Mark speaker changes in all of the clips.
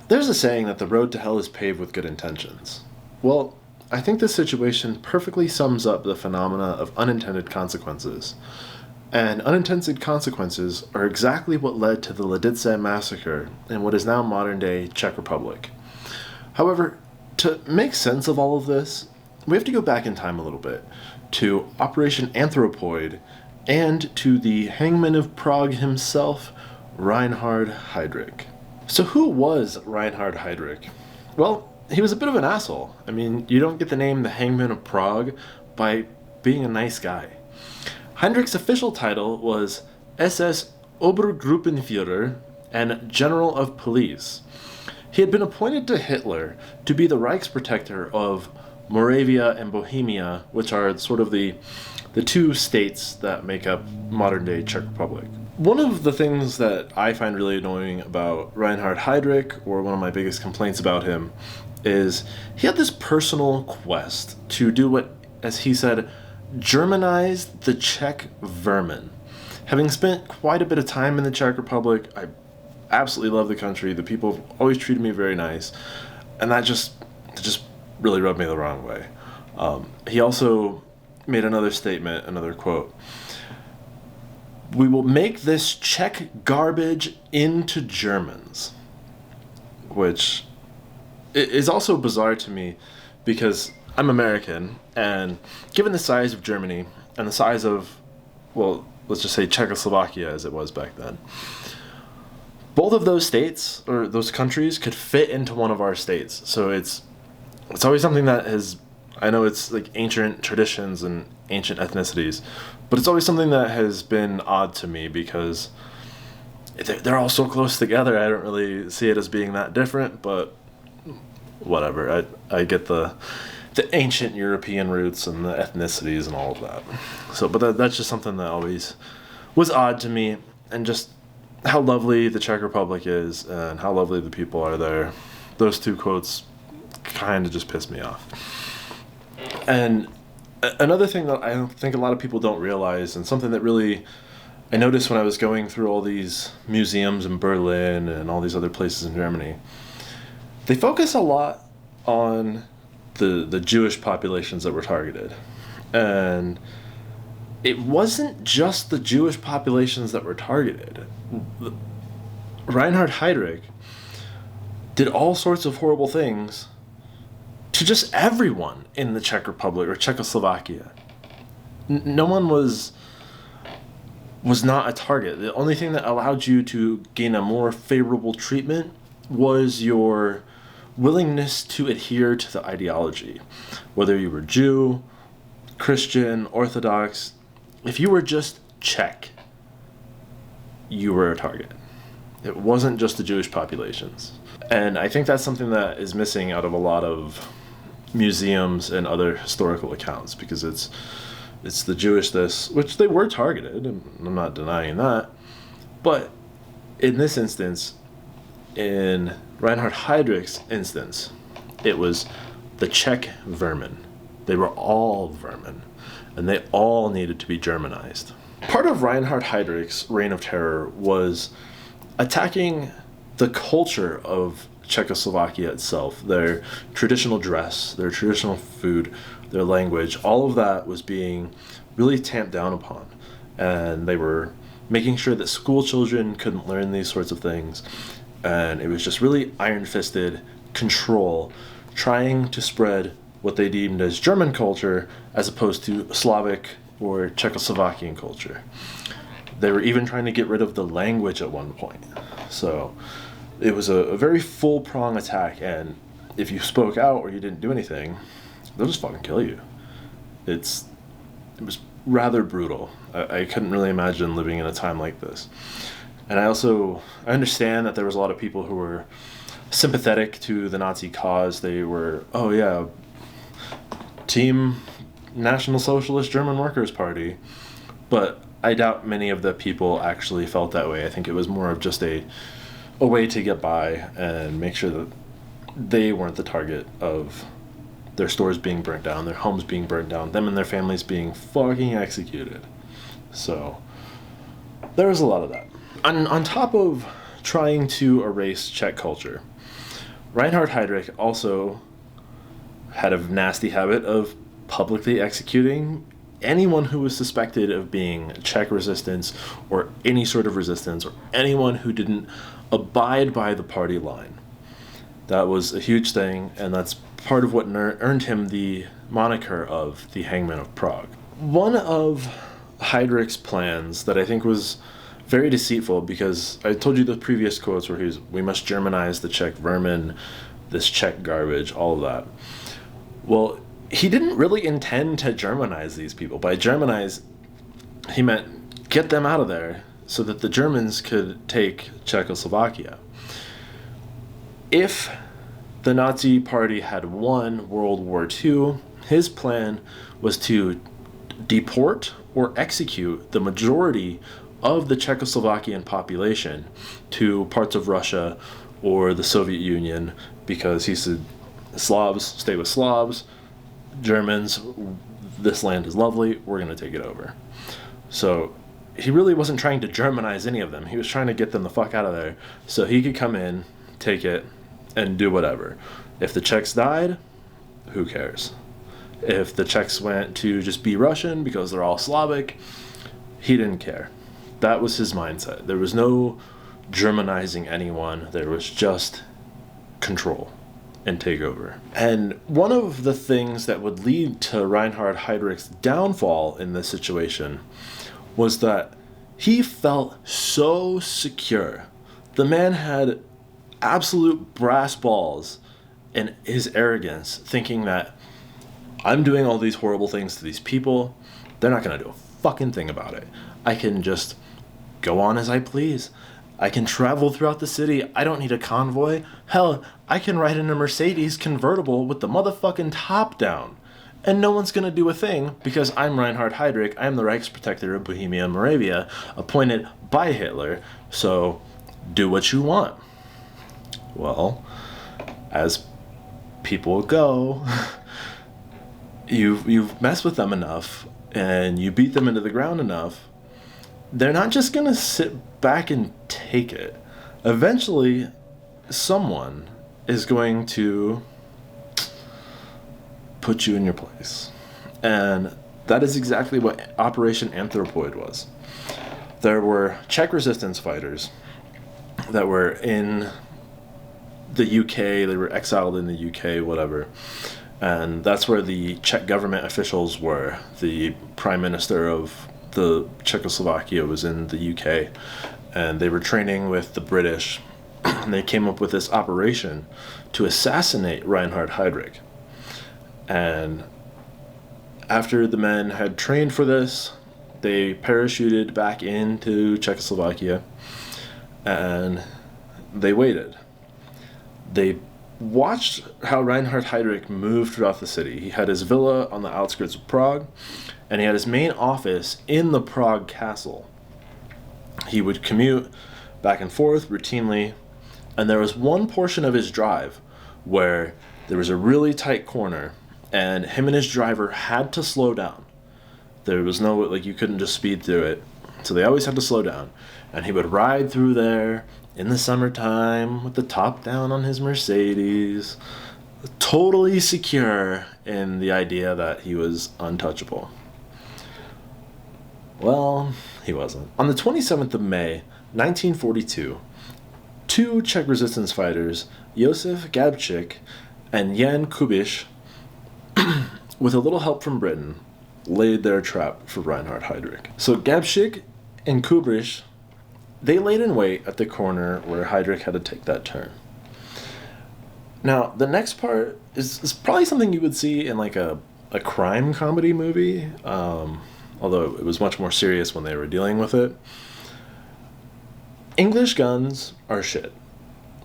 Speaker 1: There's a saying that the road to hell is paved with good intentions. Well, I think this situation perfectly sums up the phenomena of unintended consequences. And unintended consequences are exactly what led to the Lidice massacre in what is now modern-day Czech Republic. However, to make sense of all of this, we have to go back in time a little bit, to Operation Anthropoid, and to the hangman of Prague himself, Reinhard Heydrich. So who was Reinhard Heydrich? Well, he was a bit of an asshole. I mean, you don't get the name the Hangman of Prague by being a nice guy. Heydrich's official title was SS Obergruppenführer and General of Police. He had been appointed to Hitler to be the Reichsprotector of Moravia and Bohemia, which are sort of the two states that make up modern-day Czech Republic. One of the things that I find really annoying about Reinhard Heydrich, or one of my biggest complaints about him, is he had this personal quest to do what, as he said, Germanize the Czech vermin. Having spent quite a bit of time in the Czech Republic, I absolutely love the country. The people have always treated me very nice, and that just really rubbed me the wrong way. He also made another statement, another quote. "We will make this Czech garbage into Germans," which is also bizarre to me because I'm American, and given the size of Germany and the size of, well, let's just say Czechoslovakia as it was back then, both of those states, or those countries, could fit into one of our states. So it's always something that has, I know it's like ancient traditions and ancient ethnicities, but it's always something that has been odd to me because they're all so close together. I don't really see it as being that different, but whatever. I get the ancient European roots and the ethnicities and all of that. So, but that's just something that always was odd to me, and just how lovely the Czech Republic is and how lovely the people are there. Those two quotes kind of just pissed me off. And another thing that I think a lot of people don't realize, and something that really I noticed when I was going through all these museums in Berlin and all these other places in Germany, they focus a lot on the Jewish populations that were targeted. And it wasn't just the Jewish populations that were targeted. Reinhard Heydrich did all sorts of horrible things to just everyone in the Czech Republic or Czechoslovakia. No one was not a target. The only thing that allowed you to gain a more favorable treatment was your willingness to adhere to the ideology. Whether you were Jew, Christian, Orthodox, if you were just Czech, you were a target. It wasn't just the Jewish populations. And I think that's something that is missing out of a lot of museums and other historical accounts, because it's the Jewish this, which they were targeted, and I'm not denying that. But in this instance, in Reinhard Heydrich's instance, it was the Czech vermin. They were all vermin, and they all needed to be Germanized. Part of Reinhard Heydrich's reign of terror was attacking the culture of Czechoslovakia itself, their traditional dress, their traditional food, their language. All of that was being really tamped down upon, and they were making sure that school children couldn't learn these sorts of things. And it was just really iron-fisted control, trying to spread what they deemed as German culture as opposed to Slavic or Czechoslovakian culture. They were even trying to get rid of the language at one point. So it was a very full-prong attack, and if you spoke out or you didn't do anything, they'll just fucking kill you. It was rather brutal. I couldn't really imagine living in a time like this. And I understand that there was a lot of people who were sympathetic to the Nazi cause. They were, oh yeah, Team National Socialist German Workers' Party. But I doubt many of the people actually felt that way. I think it was more of just a way to get by and make sure that they weren't the target of their stores being burnt down, their homes being burnt down, them and their families being fucking executed. So there was a lot of that. On top of trying to erase Czech culture, Reinhard Heydrich also had a nasty habit of publicly executing anyone who was suspected of being Czech resistance or any sort of resistance, or anyone who didn't abide by the party line. That was a huge thing, and that's part of what earned him the moniker of the Hangman of Prague. One of Heydrich's plans that I think was very deceitful, because I told you the previous quotes where we must Germanize the Czech vermin, this Czech garbage, all of that. Well, he didn't really intend to Germanize these people. By Germanize, he meant get them out of there so that the Germans could take Czechoslovakia. If the Nazi Party had won World War II, his plan was to deport or execute the majority of the Czechoslovakian population to parts of Russia or the Soviet Union, because he said, Slavs, stay with Slavs, Germans, this land is lovely, we're going to take it over. So he really wasn't trying to Germanize any of them. He was trying to get them the fuck out of there so he could come in, take it, and do whatever. If the Czechs died, who cares? If the Czechs went to just be Russian because they're all Slavic, he didn't care. That was his mindset. There was no Germanizing anyone. There was just control and takeover. And one of the things that would lead to Reinhard Heydrich's downfall in this situation was that he felt so secure. The man had absolute brass balls in his arrogance, thinking that I'm doing all these horrible things to these people. They're not going to do a fucking thing about it. I can just go on as I please. I can travel throughout the city. I don't need a convoy. Hell, I can ride in a Mercedes convertible with the motherfucking top down. And no one's going to do a thing because I'm Reinhard Heydrich. I'm the Reichsprotector of Bohemia and Moravia, appointed by Hitler. So do what you want. Well, as people go, you've messed with them enough and you beat them into the ground enough, they're not just going to sit back and take it. Eventually, someone is going to put you in your place. And that is exactly what Operation Anthropoid was. There were Czech resistance fighters that were in the UK, they were exiled in the UK, whatever. And that's where the Czech government officials were. The prime minister of the Czechoslovakia was in the UK, and they were training with the British, and they came up with this operation to assassinate Reinhard Heydrich. And after the men had trained for this, they parachuted back into Czechoslovakia, and they waited. They watched how Reinhard Heydrich moved throughout the city. He had his villa on the outskirts of Prague, and he had his main office in the Prague castle. He would commute back and forth routinely, and there was one portion of his drive where there was a really tight corner, and him and his driver had to slow down. There was no, like, you couldn't just speed through it, so they always had to slow down. And he would ride through there in the summertime with the top down on his Mercedes, totally secure in the idea that he was untouchable. Well, he wasn't. On the 27th of May, 1942, two Czech resistance fighters, Josef Gabčík and Jan Kubiš, with a little help from Britain, laid their trap for Reinhard Heydrich. So Gabčík and Kubiš, they laid in wait at the corner where Heydrich had to take that turn. Now, the next part is probably something you would see in like a crime comedy movie, although it was much more serious when they were dealing with it. English guns are shit.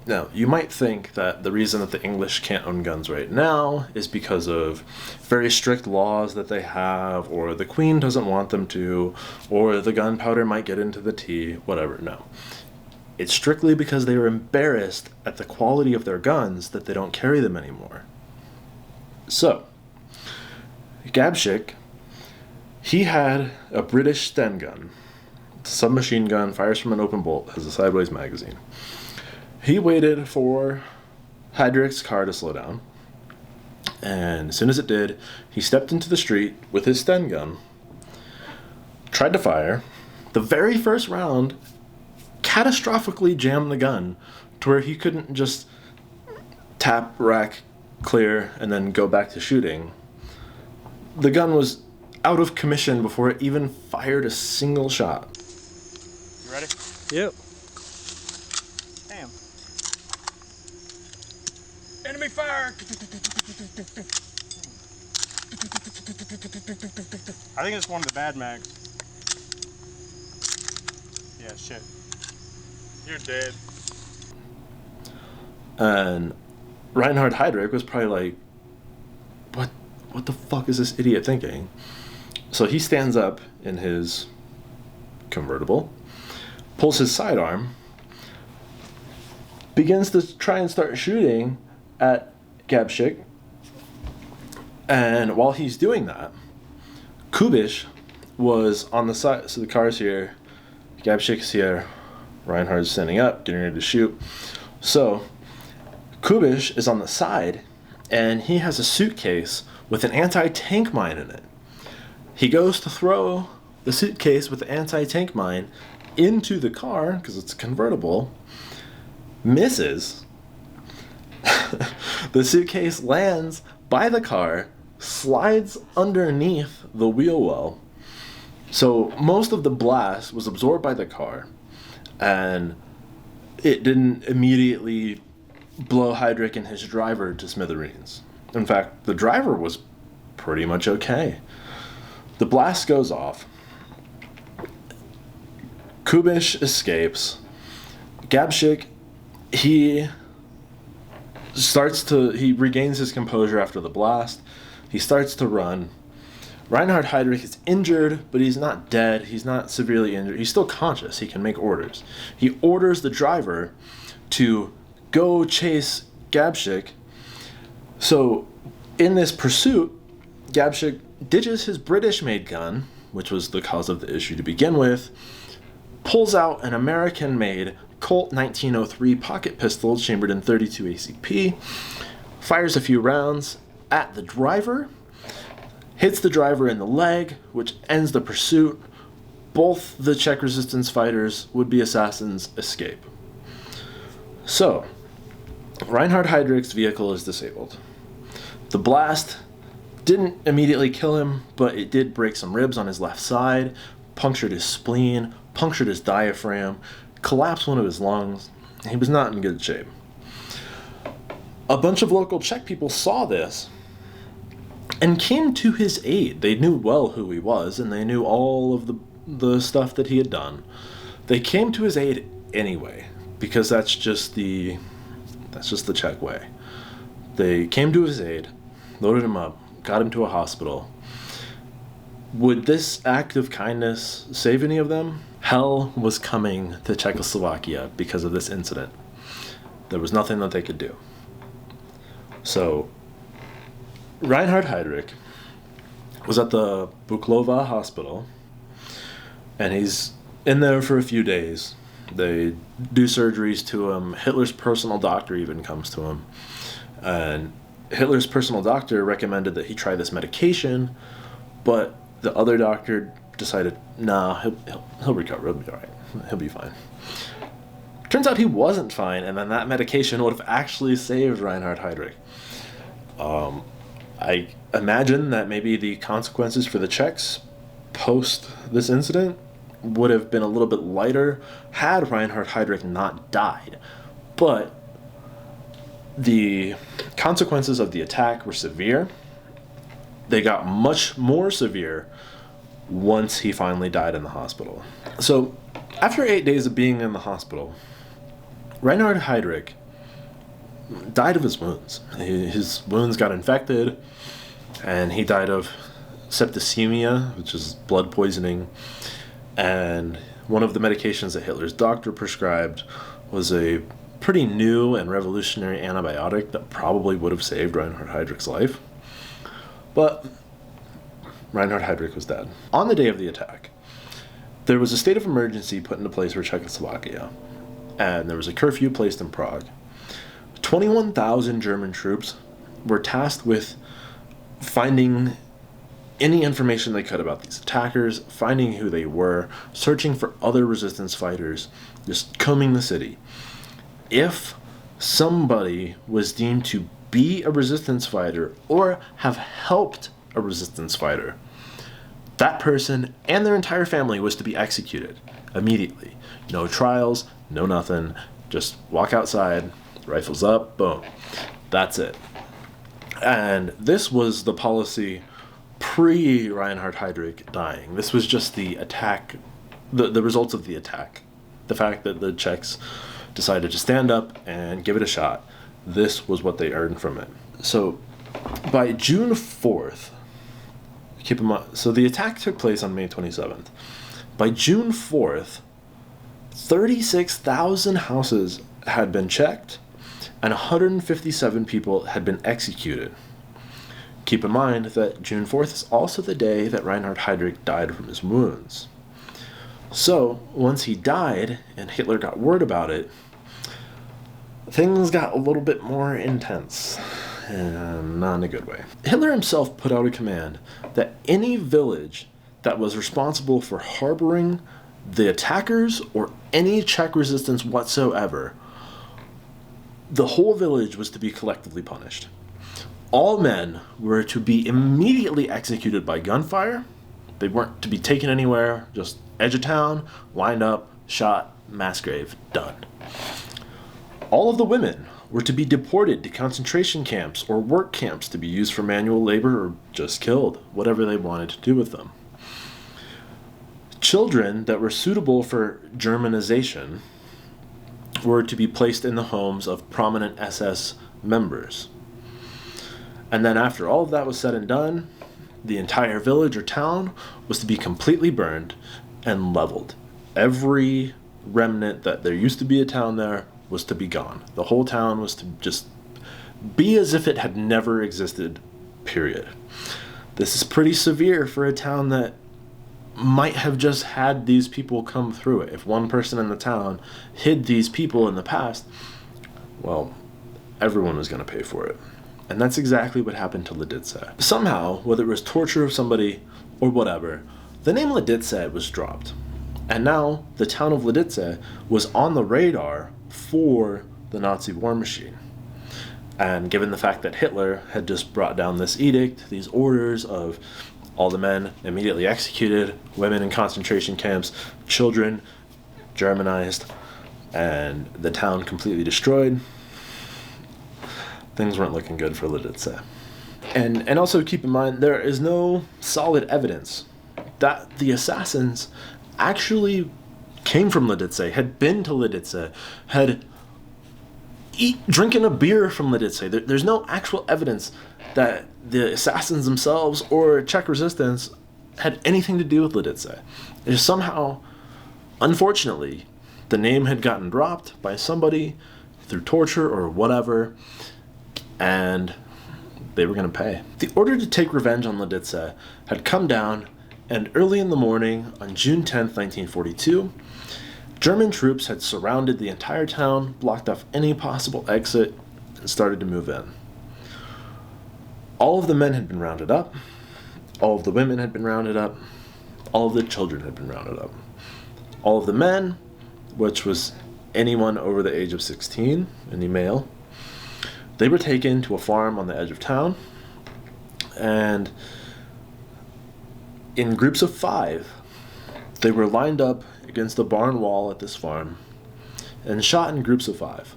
Speaker 1: Now, you might think that the reason that the English can't own guns right now is because of very strict laws that they have, or the Queen doesn't want them to, or the gunpowder might get into the tea, whatever. No. It's strictly because they are embarrassed at the quality of their guns that they don't carry them anymore. So, Gabčík, he had a British Sten gun. It's a submachine gun, fires from an open bolt, has a sideways magazine. He waited for Heydrich's car to slow down. And as soon as it did, he stepped into the street with his Sten gun, tried to fire. The very first round catastrophically jammed the gun to where he couldn't just tap, rack, clear, and then go back to shooting. The gun was out of commission before it even fired a single shot.
Speaker 2: You ready?
Speaker 3: Yep.
Speaker 2: Damn. Enemy fire! I think it's one of the bad mags. Yeah, shit. You're dead.
Speaker 1: And Reinhard Heydrich was probably like, what the fuck is this idiot thinking? So he stands up in his convertible, pulls his sidearm, begins to try and start shooting at Gabschik. And while he's doing that, Kubish was on the side. So the car's here, Gabschik's here, Reinhard's standing up, getting ready to shoot. So Kubish is on the side, and he has a suitcase with an anti-tank mine in it. He goes to throw the suitcase with the anti-tank mine into the car, because it's a convertible, misses. The suitcase lands by the car, slides underneath the wheel well. So most of the blast was absorbed by the car, and it didn't immediately blow Heydrich and his driver to smithereens. In fact, the driver was pretty much okay. The blast goes off. Kubish escapes. Gabschik, he regains his composure after the blast. He starts to run. Reinhard Heydrich is injured, but he's not dead. He's not severely injured. He's still conscious. He can make orders. He orders the driver to go chase Gabschik. So in this pursuit, Gabschik ditches his British-made gun, which was the cause of the issue to begin with, pulls out an American-made Colt 1903 pocket pistol chambered in .32 ACP, fires a few rounds at the driver, hits the driver in the leg, which ends the pursuit. Both the Czech resistance fighters, would-be assassins, escape. So, Reinhard Heydrich's vehicle is disabled. The blast didn't immediately kill him, but it did break some ribs on his left side, punctured his spleen, punctured his diaphragm, collapsed one of his lungs. He was not in good shape. A bunch of local Czech people saw this and came to his aid. They knew well who he was, and they knew all of the stuff that he had done. They came to his aid anyway, because that's just the Czech way. They came to his aid, loaded him up, got him to a hospital. Would this act of kindness save any of them? Hell was coming to Czechoslovakia because of this incident. There was nothing that they could do. So, Reinhard Heydrich was at the Buklova hospital, and he's in there for a few days. They do surgeries to him. Hitler's personal doctor even comes to him. And Hitler's personal doctor recommended that he try this medication, but the other doctor decided, nah, he'll recover, he'll be all right, he'll be fine. Turns out he wasn't fine, and then that medication would have actually saved Reinhard Heydrich. I imagine that maybe the consequences for the Czechs post this incident would have been a little bit lighter had Reinhard Heydrich not died. But the consequences of the attack were severe. They got much more severe once he finally died in the hospital. So, after 8 days of being in the hospital, Reinhard Heydrich died of his wounds. His wounds got infected, and he died of septicemia, which is blood poisoning. And one of the medications that Hitler's doctor prescribed was a pretty new and revolutionary antibiotic that probably would have saved Reinhard Heydrich's life. But Reinhard Heydrich was dead. On the day of the attack, there was a state of emergency put into place for Czechoslovakia, and there was a curfew placed in Prague. 21,000 German troops were tasked with finding any information they could about these attackers, finding who they were, searching for other resistance fighters, just combing the city. If somebody was deemed to be a resistance fighter or have helped a resistance fighter, that person and their entire family was to be executed immediately. No trials, no nothing. Just walk outside, rifles up, boom. That's it. And this was the policy pre-Reinhard Heydrich dying. This was just the attack, the results of the attack. The fact that the Czechs decided to stand up and give it a shot. This was what they earned from it. So by June 4th, keep in mind, so the attack took place on May 27th. By June 4th, 36,000 houses had been checked and 157 people had been executed. Keep in mind that June 4th is also the day that Reinhard Heydrich died from his wounds. So, once he died and Hitler got word about it, things got a little bit more intense, and not in a good way. Hitler himself put out a command that any village that was responsible for harboring the attackers or any Czech resistance whatsoever, the whole village was to be collectively punished. All men were to be immediately executed by gunfire. They weren't to be taken anywhere, just edge of town, lined up, shot, mass grave, done. All of the women were to be deported to concentration camps or work camps to be used for manual labor or just killed, whatever they wanted to do with them. Children that were suitable for Germanization were to be placed in the homes of prominent SS members. And then after all of that was said and done, the entire village or town was to be completely burned and leveled. Every remnant that there used to be a town there was to be gone. The whole town was to just be as if it had never existed, period. This is pretty severe for a town that might have just had these people come through it. If one person in the town hid these people in the past, well, everyone was going to pay for it. And that's exactly what happened to Lidice. Somehow, whether it was torture of somebody or whatever, the name Lidice was dropped. And now the town of Lidice was on the radar for the Nazi war machine. And given the fact that Hitler had just brought down this edict, these orders of all the men immediately executed, women in concentration camps, children Germanized, and the town completely destroyed, things weren't looking good for Lidice. And also keep in mind, there is no solid evidence that the assassins actually came from Lidice, had been to Lidice, had drinking a beer from Lidice. There's no actual evidence that the assassins themselves or Czech resistance had anything to do with Lidice. It is somehow, unfortunately, the name had gotten dropped by somebody through torture or whatever, and they were going to pay. The order to take revenge on Lidice had come down, and early in the morning on June 10th, 1942, German troops had surrounded the entire town, blocked off any possible exit, and started to move in. All of the men had been rounded up, all of the women had been rounded up, all of the children had been rounded up. All of the men, which was anyone over the age of 16, any male, they were taken to a farm on the edge of town, and in groups of 5, they were lined up against the barn wall at this farm and shot in groups of 5.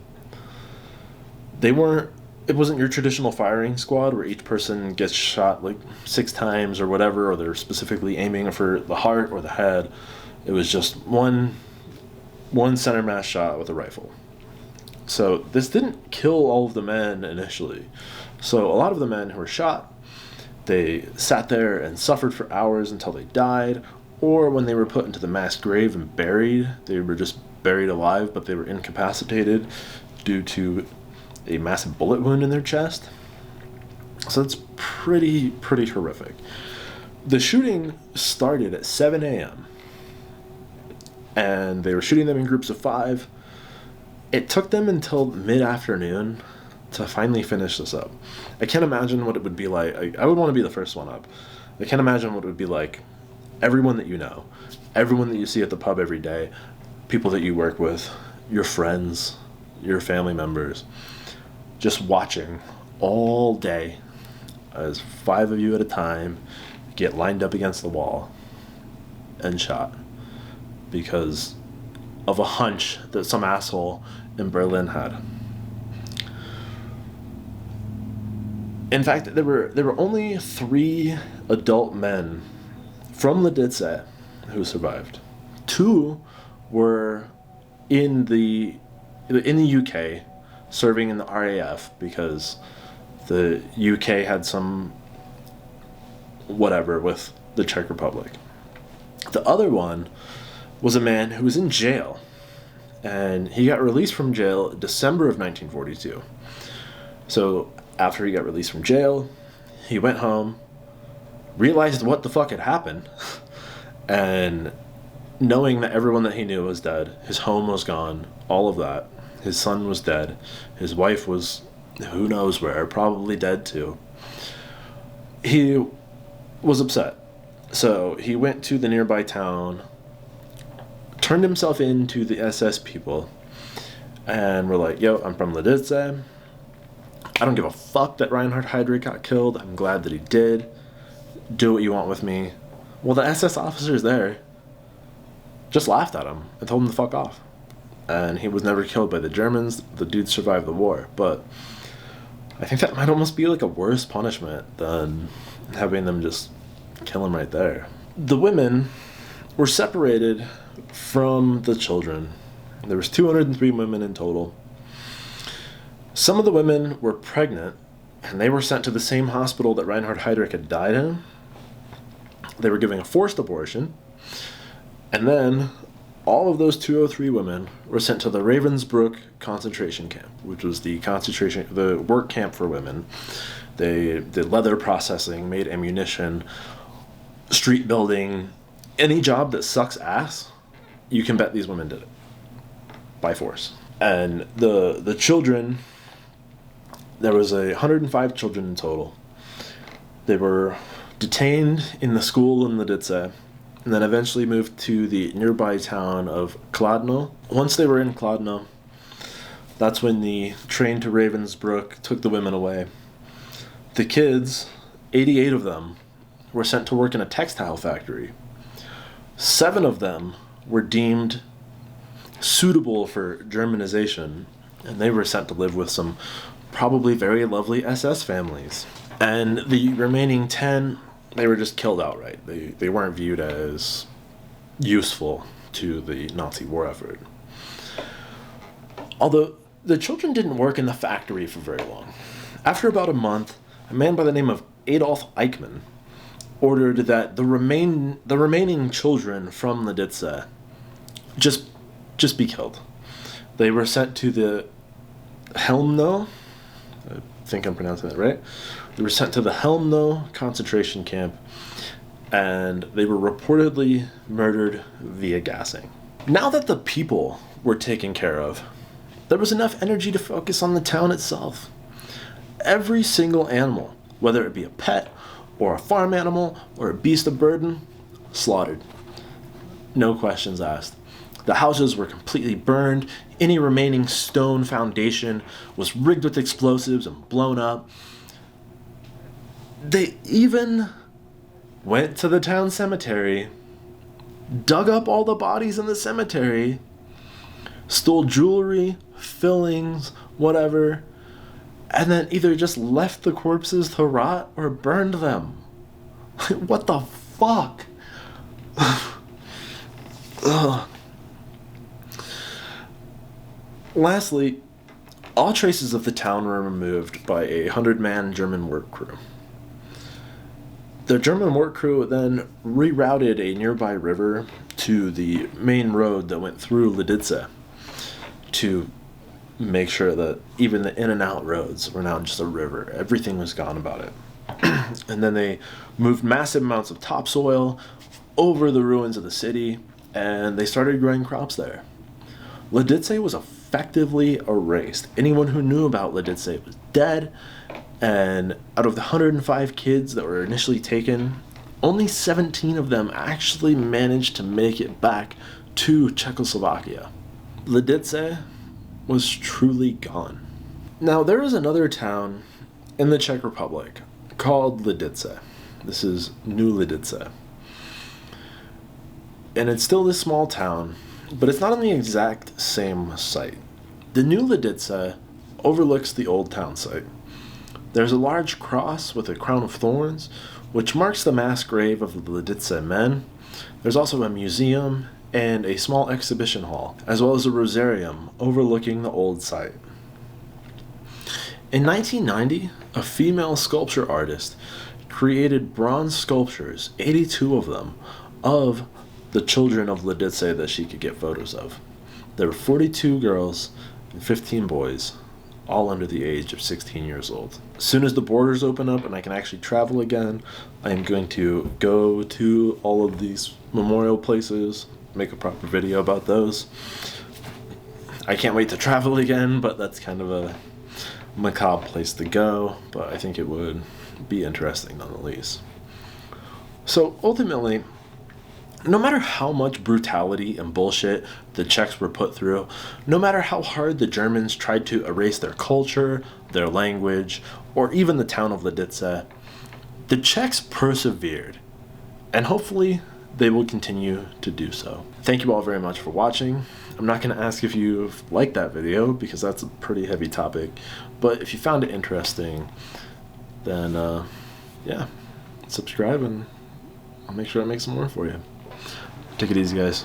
Speaker 1: It wasn't your traditional firing squad where each person gets shot like 6 times or whatever, or they're specifically aiming for the heart or the head. It was just one center mass shot with a rifle. So this didn't kill all of the men initially. So a lot of the men who were shot, they sat there and suffered for hours until they died, or when they were put into the mass grave and buried, they were just buried alive, but they were incapacitated due to a massive bullet wound in their chest. So it's pretty horrific. The shooting started at 7 a.m. and they were shooting them in groups of 5. It took them until mid-afternoon, to finally finish this up. I can't imagine what it would be like. I would want to be the first one up. I can't imagine what it would be like. Everyone that you know, everyone that you see at the pub every day, people that you work with, your friends, your family members, just watching all day as 5 of you at a time get lined up against the wall and shot because of a hunch that some asshole in Berlin had. In fact, there were only 3 adult men from Lidice who survived. 2 were in the UK serving in the RAF because the UK had some whatever with the Czech Republic. The other one was a man who was in jail, and he got released from jail in December of 1942. So after he got released from jail, he went home, realized what the fuck had happened, and knowing that everyone that he knew was dead, his home was gone, all of that, his son was dead, his wife was who knows where, probably dead too, he was upset. So he went to the nearby town, turned himself in to the SS people, and were like, yo, I'm from Lidice. I don't give a fuck that Reinhard Heydrich got killed. I'm glad that he did. Do what you want with me. Well, the SS officers there just laughed at him and told him to fuck off. And he was never killed by the Germans. The dude survived the war. But I think that might almost be like a worse punishment than having them just kill him right there. The women were separated from the children. There was 203 women in total. Some of the women were pregnant, and they were sent to the same hospital that Reinhard Heydrich had died in. They were giving a forced abortion. And then all of those 203 women were sent to the Ravensbrück concentration camp, which was the work camp for women. They did leather processing, made ammunition, street building, any job that sucks ass, you can bet these women did it by force. And the children, there was 105 children in total. They were detained in the school in Lidice, and then eventually moved to the nearby town of Kladno. Once they were in Kladno, that's when the train to Ravensbrück took the women away. The kids, 88 of them, were sent to work in a textile factory. 7 of them were deemed suitable for Germanization, and they were sent to live with some probably very lovely SS families. And the remaining 10, they were just killed outright. They weren't viewed as useful to the Nazi war effort. Although the children didn't work in the factory for very long. After about a month, a man by the name of Adolf Eichmann ordered that the remaining children from Lidice just be killed. They were sent to the Helmno, I think I'm pronouncing that right. They were sent to the Helmno concentration camp, and they were reportedly murdered via gassing. Now that the people were taken care of, there was enough energy to focus on the town itself. Every single animal, whether it be a pet, or a farm animal, or a beast of burden, slaughtered. No questions asked. The houses were completely burned. Any remaining stone foundation was rigged with explosives and blown up. They even went to the town cemetery, dug up all the bodies in the cemetery, stole jewelry, fillings, whatever, and then either just left the corpses to rot or burned them. What the fuck? Ugh. Lastly, all traces of the town were removed by a 100-man German work crew. The German work crew then rerouted a nearby river to the main road that went through Lidice to make sure that even the in and out roads were now just a river. Everything was gone about it. And then they moved massive amounts of topsoil over the ruins of the city, and they started growing crops there. Lidice was a effectively erased. Anyone who knew about Lidice was dead, and out of the 105 kids that were initially taken, only 17 of them actually managed to make it back to Czechoslovakia. Lidice was truly gone. Now, there is another town in the Czech Republic called Lidice. This is New Lidice. And it's still this small town, but it's not on the exact same site. The New Lidice overlooks the old town site. There's a large cross with a crown of thorns, which marks the mass grave of the Lidice men. There's also a museum and a small exhibition hall, as well as a rosarium overlooking the old site. In 1990, a female sculpture artist created bronze sculptures, 82 of them, of the children of Lidice that she could get photos of. There were 42 girls and 15 boys, all under the age of 16 years old. As soon as the borders open up and I can actually travel again, I am going to go to all of these memorial places, make a proper video about those. I can't wait to travel again, but that's kind of a macabre place to go, but I think it would be interesting nonetheless. So ultimately, no matter how much brutality and bullshit the Czechs were put through, no matter how hard the Germans tried to erase their culture, their language, or even the town of Lidice, the Czechs persevered, and hopefully they will continue to do so. Thank you all very much for watching. I'm not going to ask if you liked that video because that's a pretty heavy topic, but if you found it interesting, then yeah, subscribe and I'll make sure I make some more for you. Take it easy, guys.